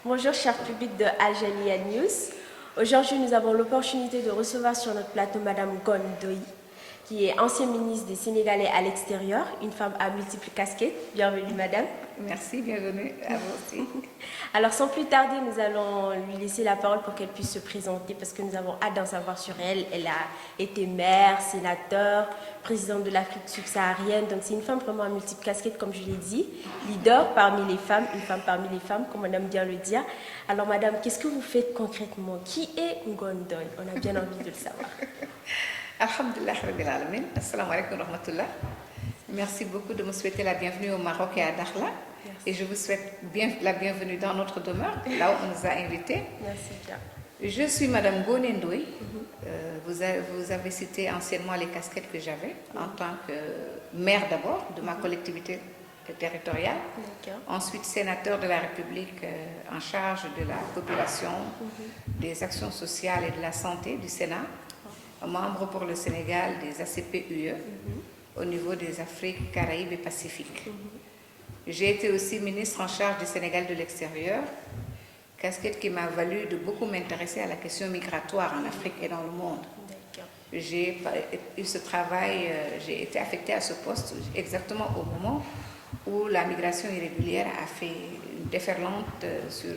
Bonjour cher public de Algérie News. Aujourd'hui, nous avons l'opportunité de recevoir sur notre plateau Madame Gondoy, qui est ancienne ministre des Sénégalais à l'extérieur, une femme à multiples casquettes. Bienvenue Madame. Merci, bienvenue à vous aussi. Alors sans plus tarder, nous allons lui laisser la parole pour qu'elle puisse se présenter parce que nous avons hâte d'en savoir sur elle. Elle a été maire, sénateur, présidente de l'Afrique subsaharienne. Donc c'est une femme vraiment à multiples casquettes comme je l'ai dit. Leader parmi les femmes, une femme parmi les femmes comme on aime bien le dire. Alors Madame, qu'est-ce que vous faites concrètement? Qui est Ngondoy? On a bien envie de le savoir. Alhamdulillah Rabbil Alamin. Assalamu alaikum wa rahmatullah. Merci beaucoup de me souhaiter la bienvenue au Maroc et à Dakhla. Merci. Et je vous souhaite la bienvenue dans notre demeure, là où on nous a invités. Merci bien. Je suis Madame Gonendoy. Vous avez cité anciennement les casquettes que j'avais en tant que maire d'abord de ma collectivité territoriale. Ensuite sénateur de la République en charge de la population, des actions sociales et de la santé du Sénat. Membre pour le Sénégal des ACP-UE au niveau des Afriques, Caraïbes et Pacifique. J'ai été aussi ministre en charge du Sénégal de l'extérieur, casquette qui m'a valu de beaucoup m'intéresser à la question migratoire en Afrique et dans le monde. J'ai eu ce travail, j'ai été affectée à ce poste exactement au moment où la migration irrégulière a fait une déferlante sur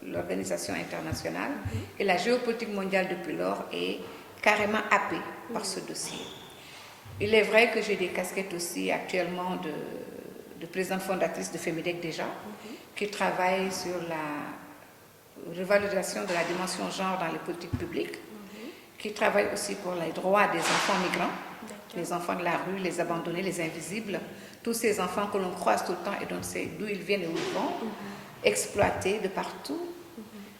l'organisation internationale et la géopolitique mondiale depuis lors est carrément happée par ce dossier. Il est vrai que j'ai des casquettes aussi actuellement de présidente fondatrice de FEMIDEC déjà, qui travaille sur la revalorisation de la dimension genre dans les politiques publiques, qui travaille aussi pour les droits des enfants migrants, les enfants de la rue, les abandonnés, les invisibles, tous ces enfants que l'on croise tout le temps et dont on sait d'où ils viennent et où ils vont, exploités de partout.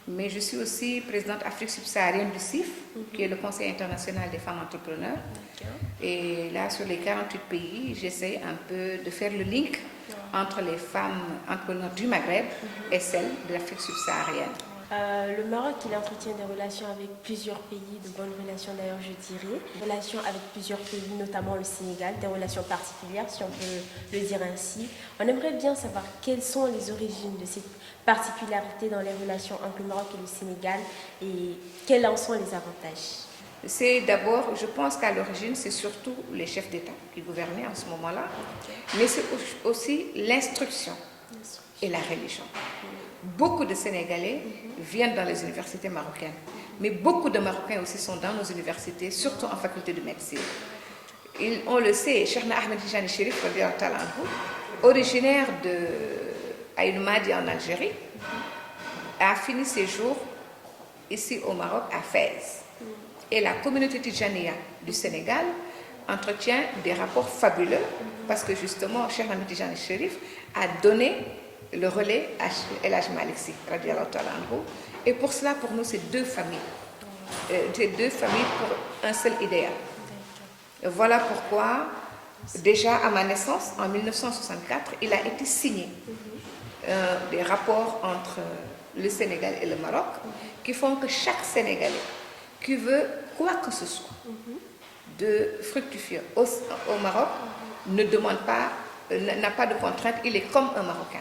Mais je suis aussi présidente Afrique subsaharienne du CIF, qui est le Conseil international des femmes entrepreneurs. Et là, sur les 48 pays, j'essaie un peu de faire le link entre les femmes entrepreneurs du Maghreb et celles de l'Afrique subsaharienne. Le Maroc, il entretient des relations avec plusieurs pays, de bonnes relations d'ailleurs je dirais, des relations avec plusieurs pays, notamment le Sénégal, des relations particulières si on peut le dire ainsi. On aimerait bien savoir quelles sont les origines de cette particularité dans les relations entre le Maroc et le Sénégal et quels en sont les avantages. C'est d'abord, je pense qu'à l'origine, c'est surtout les chefs d'État qui gouvernaient en ce moment-là, mais c'est aussi l'instruction et la religion. Beaucoup de Sénégalais viennent dans les universités marocaines, mais beaucoup de Marocains aussi sont dans nos universités, surtout en faculté de médecine. On le sait, Cheikhna Ahmed Tijani Chérif, originaire de Aïn Madi en Algérie, a fini ses jours ici au Maroc à Fès. Et la communauté Tijaniya du Sénégal entretient des rapports fabuleux parce que justement, Cheikh Ahmed Tijani Chérif a donné le relais à El Hadj Malick Sy, et pour cela, pour nous, c'est deux familles. C'est deux familles pour un seul idéal. Et voilà pourquoi, déjà à ma naissance, en 1964, il a été signé des rapports entre le Sénégal et le Maroc qui font que chaque Sénégalais qui veut quoi que ce soit de fructifier au Maroc ne demande pas, n'a pas de contrainte, il est comme un Marocain.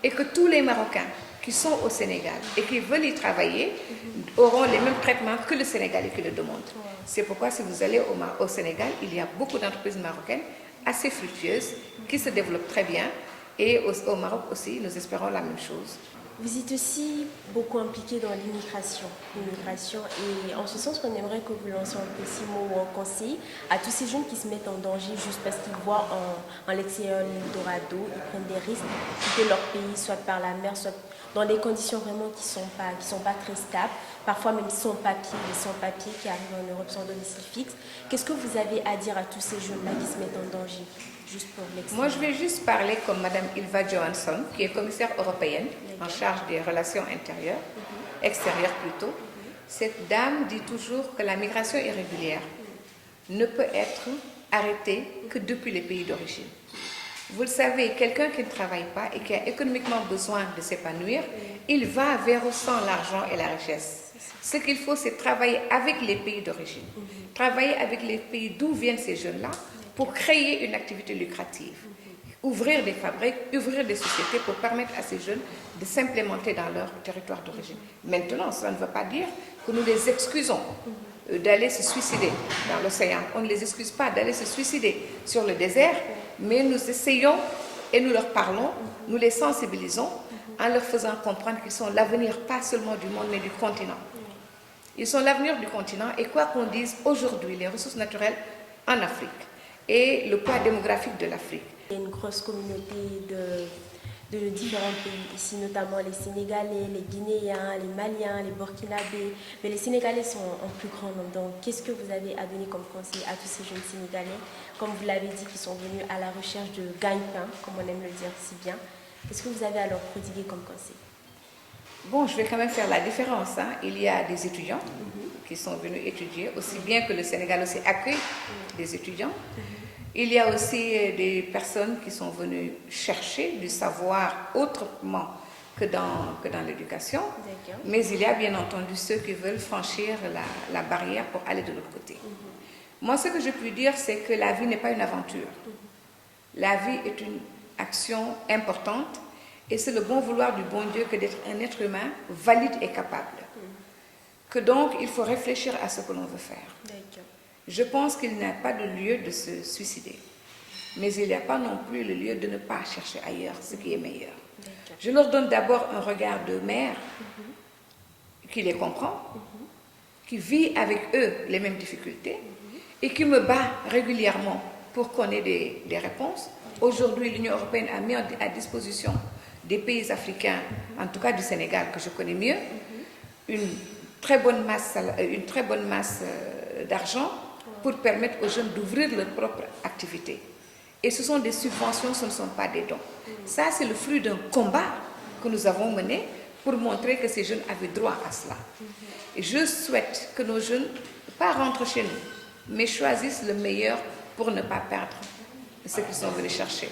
Et que tous les Marocains qui sont au Sénégal et qui veulent y travailler auront les mêmes traitements que le Sénégalais qui le demande. C'est pourquoi si vous allez au Sénégal, il y a beaucoup d'entreprises marocaines assez fructueuses qui se développent très bien. Et au Maroc aussi, nous espérons la même chose. Vous êtes aussi beaucoup impliqué dans l'immigration. Et en ce sens, on aimerait que vous lanciez un petit mot ou un conseil à tous ces jeunes qui se mettent en danger juste parce qu'ils voient en l'extérieur l'Eldorado, ils prennent des risques, quitter leur pays, soit par la mer, soit dans des conditions vraiment qui sont pas très stables, parfois même sans papier, qui arrivent en Europe sans domicile fixe. Qu'est-ce que vous avez à dire à tous ces jeunes-là qui se mettent en danger? Moi, je vais juste parler comme Madame Ylva Johansson, qui est commissaire européenne en charge des relations intérieures, extérieures plutôt. Cette dame dit toujours que la migration irrégulière ne peut être arrêtée que depuis les pays d'origine. Vous le savez, quelqu'un qui ne travaille pas et qui a économiquement besoin de s'épanouir, il va vers ou sans l'argent et la richesse. Ce qu'il faut, c'est travailler avec les pays d'origine, travailler avec les pays d'où viennent ces jeunes-là, pour créer une activité lucrative. ouvrir des fabriques, ouvrir des sociétés pour permettre à ces jeunes de s'implémenter dans leur territoire d'origine. Maintenant, cela ne veut pas dire que nous les excusons d'aller se suicider dans l'océan. On ne les excuse pas d'aller se suicider sur le désert, mais nous essayons et nous leur parlons, nous les sensibilisons en leur faisant comprendre qu'ils sont l'avenir, pas seulement du monde, mais du continent. Ils sont l'avenir du continent et quoi qu'on dise aujourd'hui, les ressources naturelles en Afrique et le poids démographique de l'Afrique. Il y a une grosse communauté de différents pays, ici notamment les Sénégalais, les Guinéens, les Maliens, les Burkinabés, mais les Sénégalais sont en plus grand nombre. Donc qu'est-ce que vous avez à donner comme conseil à tous ces jeunes Sénégalais, comme vous l'avez dit, qui sont venus à la recherche de gagne-pain, comme on aime le dire si bien. Qu'est-ce que vous avez à leur prodiguer comme conseil? Bon, je vais quand même faire la différence. Il y a des étudiants qui sont venus étudier, aussi bien que le Sénégal aussi accueille des étudiants. Il y a aussi des personnes qui sont venues chercher du savoir autrement que dans l'éducation. Mais il y a bien entendu ceux qui veulent franchir la barrière pour aller de l'autre côté. Moi, ce que je puis dire, c'est que la vie n'est pas une aventure. La vie est une action importante et c'est le bon vouloir du bon Dieu que d'être un être humain valide et capable. Que donc, il faut réfléchir à ce que l'on veut faire. Je pense qu'il n'y a pas de lieu de se suicider. Mais il n'y a pas non plus le lieu de ne pas chercher ailleurs ce qui est meilleur. Je leur donne d'abord un regard de mère qui les comprend, qui vit avec eux les mêmes difficultés et qui me bat régulièrement pour qu'on ait des réponses. Aujourd'hui, l'Union européenne a mis à disposition des pays africains, en tout cas du Sénégal que je connais mieux, une très bonne masse d'argent pour permettre aux jeunes d'ouvrir leur propre activité. Et ce sont des subventions, ce ne sont pas des dons. Ça, c'est le fruit d'un combat que nous avons mené pour montrer que ces jeunes avaient droit à cela. Et je souhaite que nos jeunes ne pas rentrent chez nous, mais choisissent le meilleur pour ne pas perdre ce qu'ils sont venus chercher.